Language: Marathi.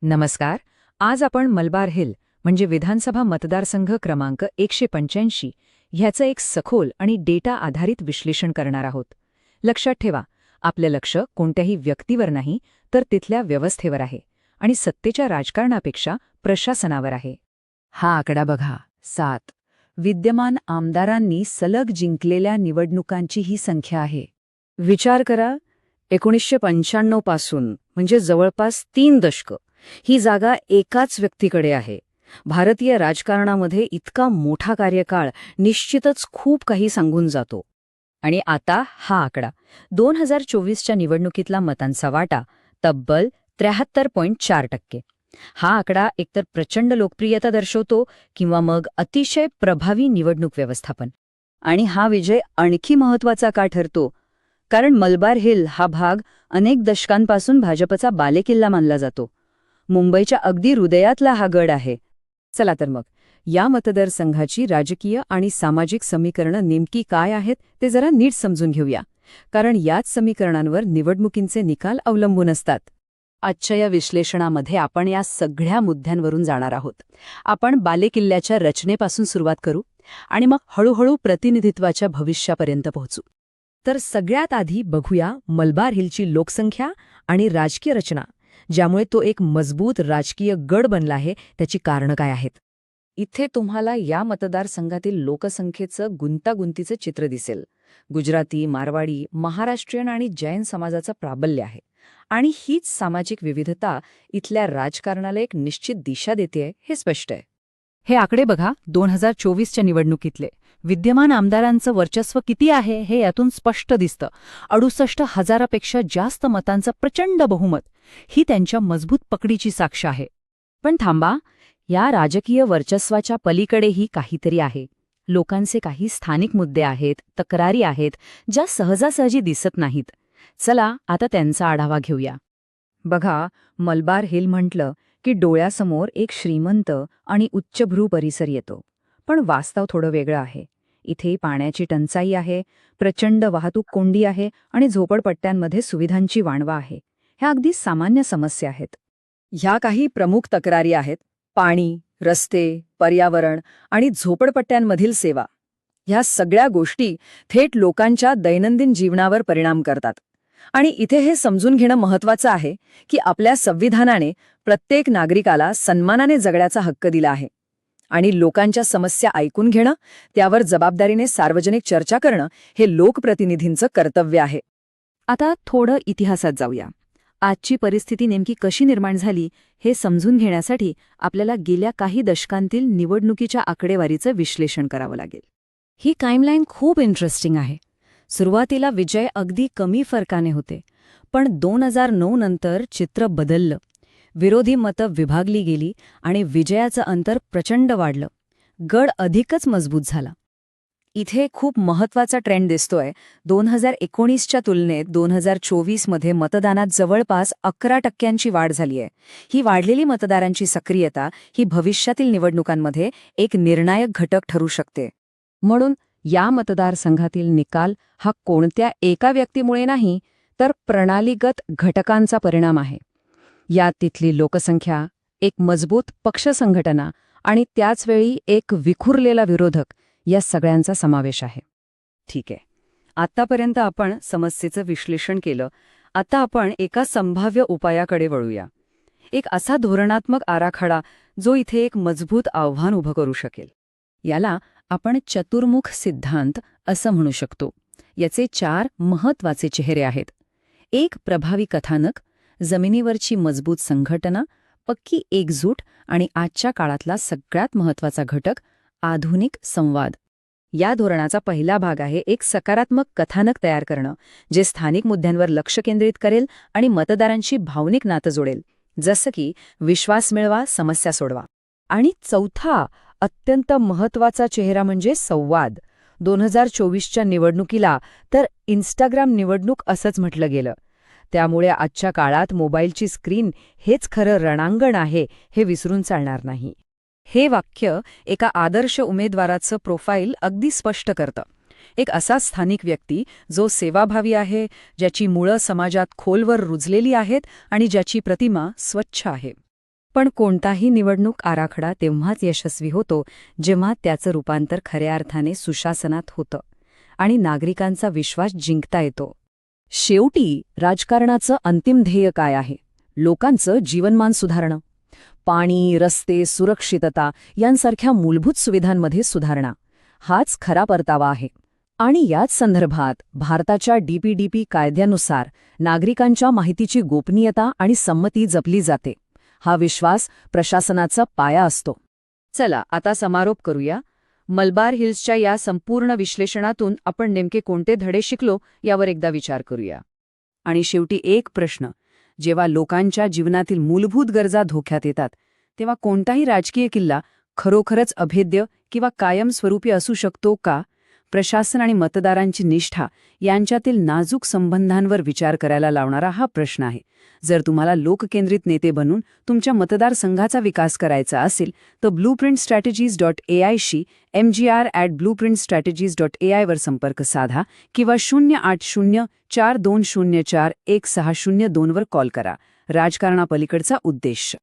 नमस्कार. आज आपण मलबार हिल म्हणजे विधानसभा मतदारसंघ क्रमांक 185 ह्याचं एक सखोल आणि डेटा आधारित विश्लेषण करणार आहोत. लक्षात ठेवा, आपलं लक्ष कोणत्याही व्यक्तीवर नाही तर तिथल्या व्यवस्थेवर आहे आणि सत्तेच्या राजकारणापेक्षा प्रशासनावर आहे. हा आकडा बघा, 7. विद्यमान आमदारांनी सलग जिंकलेल्या निवडणुकांची ही संख्या आहे. विचार करा, 1995 पासून म्हणजे जवळपास 3 दशकं ही जागा एकाच व्यक्तीकडे आहे. भारतीय राजकारणामध्ये इतका मोठा कार्यकाळ निश्चितच खूप काही सांगून जातो. आणि आता हा आकडा 2024च्या निवडणुकीतला मतांचा वाटा तब्बल 73.4%. हा आकडा एकतर प्रचंड लोकप्रियता दर्शवतो किंवा मग अतिशय प्रभावी निवडणूक व्यवस्थापन. आणि हा विजय आणखी महत्त्वाचा का ठरतो? कारण मलबार हिल हा भाग अनेक दशकांपासून भाजपचा बालेकिल्ला मानला जातो. मुंबईच्या अगदी हृदयातला हा गड आहे. चला तर मग या मतदारसंघाची राजकीय आणि सामाजिक समीकरणं नेमकी काय आहेत ते जरा नीट समजून घेऊया, कारण याच समीकरणांवर निवडणुकींचे निकाल अवलंबून असतात. आजच्या या विश्लेषणामध्ये आपण या सगळ्या मुद्द्यांवरून जाणार आहोत. आपण बालेकिल्ल्याच्या रचनेपासून सुरुवात करू आणि मग हळूहळू प्रतिनिधित्वाच्या भविष्यापर्यंत पोहोचू. तर सगळ्यात आधी बघूया मलबार हिलची लोकसंख्या आणि राजकीय रचना, ज्यामुळे तो एक मजबूत राजकीय गड बनला आहे, त्याची कारणं काय आहेत. इथे तुम्हाला या मतदारसंघातील लोकसंख्येचं गुंतागुंतीचं चित्र दिसेल. गुजराती, मारवाडी, महाराष्ट्रीयन आणि जैन समाजाचं प्राबल्य आहे. आणि हीच सामाजिक विविधता इथल्या राजकारणाला एक निश्चित दिशा देतेय हे स्पष्ट आहे. हे आकडे बघा, 2024च्या निवडणुकीतले विद्यमान आमदारांचं वर्चस्व किती आहे हे यातून स्पष्ट दिसतं. 68,000पेक्षा जास्त मतांचं प्रचंड बहुमत ही त्यांच्या मजबूत पकडीची साक्ष आहे. पण थांबा, या राजकीय वर्चस्वाच्या पलीकडेही काहीतरी आहे. लोकांचे काही स्थानिक मुद्दे आहेत, तक्रारी आहेत, ज्या सहजासहजी दिसत नाहीत. चला आता त्यांचा आढावा घेऊया. बघा, मलबार हिल म्हटलं की डोळ्यासमोर एक श्रीमंत आणि उच्चभ्रू परिसर येतो. पण वास्तव थोडं वेगळं आहे. इथे पाण्याची टंचाई आहे, प्रचंड वाहतूक कोंडी आहे आणि झोपडपट्ट्यांमध्ये सुविधांची वाणवा आहे. ह्या अगदी सामान्य समस्या आहेत. ह्या काही प्रमुख तक्रारी आहेत: पाणी, रस्ते, पर्यावरण आणि झोपडपट्ट्यांमधील सेवा. ह्या सगळ्या गोष्टी थेट लोकांच्या दैनंदिन जीवनावर परिणाम करतात. आणि इथे हे समजून घेणं महत्त्वाचं आहे की आपल्या संविधानाने प्रत्येक नागरिकाला सन्मानाने जगण्याचा हक्क दिला आहे. आणि लोकांच्या समस्या ऐकून घेणं, त्यावर जबाबदारीने सार्वजनिक चर्चा करणं हे लोकप्रतिनिधींचं कर्तव्य आहे. आता थोडं इतिहासात जाऊया. आजची परिस्थिती नेमकी कशी निर्माण झाली हे समजून घेण्यासाठी आपल्याला गेल्या काही दशकांतील निवडणुकीच्या आकडेवारीचं विश्लेषण करावं लागेल. ही टाईमलाईन खूप इंटरेस्टिंग आहे. सुरुवातीला विजय अगदी कमी फरकाने होते, पण 2009 नंतर चित्र बदललं. विरोधी मतं विभागली गेली आणि विजयाचं अंतर प्रचंड वाढलं. गड अधिकच मजबूत झाला. इथे खूप महत्त्वाचा ट्रेंड दिसतोय. 2019च्या तुलनेत 2024मध्ये मतदानात जवळपास 11% वाढ झालीय. ही वाढलेली मतदारांची सक्रियता ही भविष्यातील निवडणुकांमध्ये एक निर्णायक घटक ठरू शकते. म्हणून या मतदारसंघातील निकाल हा कोणत्या एका व्यक्तीमुळे नाही, तर प्रणालीगत घटकांचा परिणाम आहे. यात तिथली लोकसंख्या, एक मजबूत पक्ष संघटना आणि त्याचवेळी एक विखुरलेला विरोधक या सगळ्यांचा समावेश आहे. ठीक आहे, आत्तापर्यंत आपण समस्येचं विश्लेषण केलं. आता आपण एका संभाव्य उपायाकडे वळूया. एक असा धोरणात्मक आराखडा जो इथे एक मजबूत आव्हान उभं करू शकेल. याला आपण चतुर्मुख सिद्धांत असं म्हणू शकतो. याचे 4 महत्त्वाचे चेहरे आहेत. एक प्रभावी कथानक, जमिनीवरची मजबूत संघटना, पक्की एकजूट आणि आजच्या काळातला सगळ्यात महत्त्वाचा घटक आधुनिक संवाद. या धोरणाचा पहिला भाग आहे एक सकारात्मक कथानक तयार करणं, जे स्थानिक मुद्द्यांवर लक्ष केंद्रित करेल आणि मतदारांशी भावनिक नातं जोडेल, जसं की विश्वास मिळवा, समस्या सोडवा. आणि चौथा अत्यंत महत्त्वाचा चेहरा म्हणजे संवाद. 2024च्या निवडणुकीला तर इंस्टाग्राम निवडणूक असंच म्हटलं गेलं. त्यामुळे आजच्या काळात मोबाईलची स्क्रीन हेच खरं रणांगण आहे हे विसरून चालणार नाही. हे वाक्य एका आदर्श उमेदवाराचं प्रोफाईल अगदी स्पष्ट करतं. एक असा स्थानिक व्यक्ती जो सेवाभावी आहे, ज्याची मुळं समाजात खोलवर रुजलेली आहेत आणि ज्याची प्रतिमा स्वच्छ आहे. पण कोणताही निवडणूक आराखडा तेव्हाच यशस्वी होतो जेव्हा त्याचं रूपांतर खऱ्या अर्थाने सुशासनात होतं आणि नागरिकांचा विश्वास जिंकता येतो. शेवटी राजकारणाचं अंतिम ध्येय काय आहे? लोकांचं जीवनमान सुधारणं. पाणी, रस्ते, सुरक्षितता यांसारख्या मूलभूत सुविधांमध्ये सुधारणा हाच खरा परतावा आहे. आणि याच संदर्भात भारताच्या DPDP कायद्यानुसार नागरिकांच्या माहितीची गोपनीयता आणि संमती जपली जाते. हा विश्वास प्रशासनाचा पाया असतो. चला आता समारोप करूया. मलबार हिल्सच्या या संपूर्ण विश्लेषणातून आपण नेमके कोणते धडे शिकलो यावर एकदा विचार करूया. आणि शेवटी एक प्रश्न, जेव्हा लोकांच्या जीवनातील मूलभूत गरजा धोक्यात येतात तेव्हा कोणताही राजकीय किल्ला खरोखरच अभेद्य किंवा कायमस्वरूपी असू शकतो का? प्रशासन आणि मतदारांची निष्ठा यांच्यातील नाजूक संबंधांवर विचार करायला लावणारा हा प्रश्न आहे. जर तुम्हाला लोककेंद्रित नेते बनून तुमच्या मतदारसंघाचा विकास करायचा असेल तर blueprintstrategies.ai शी mgr@blueprintstrategies.ai वर संपर्क साधा किंवा 080420416002 वर कॉल करा. राजकारणापलीकडचा उद्देश.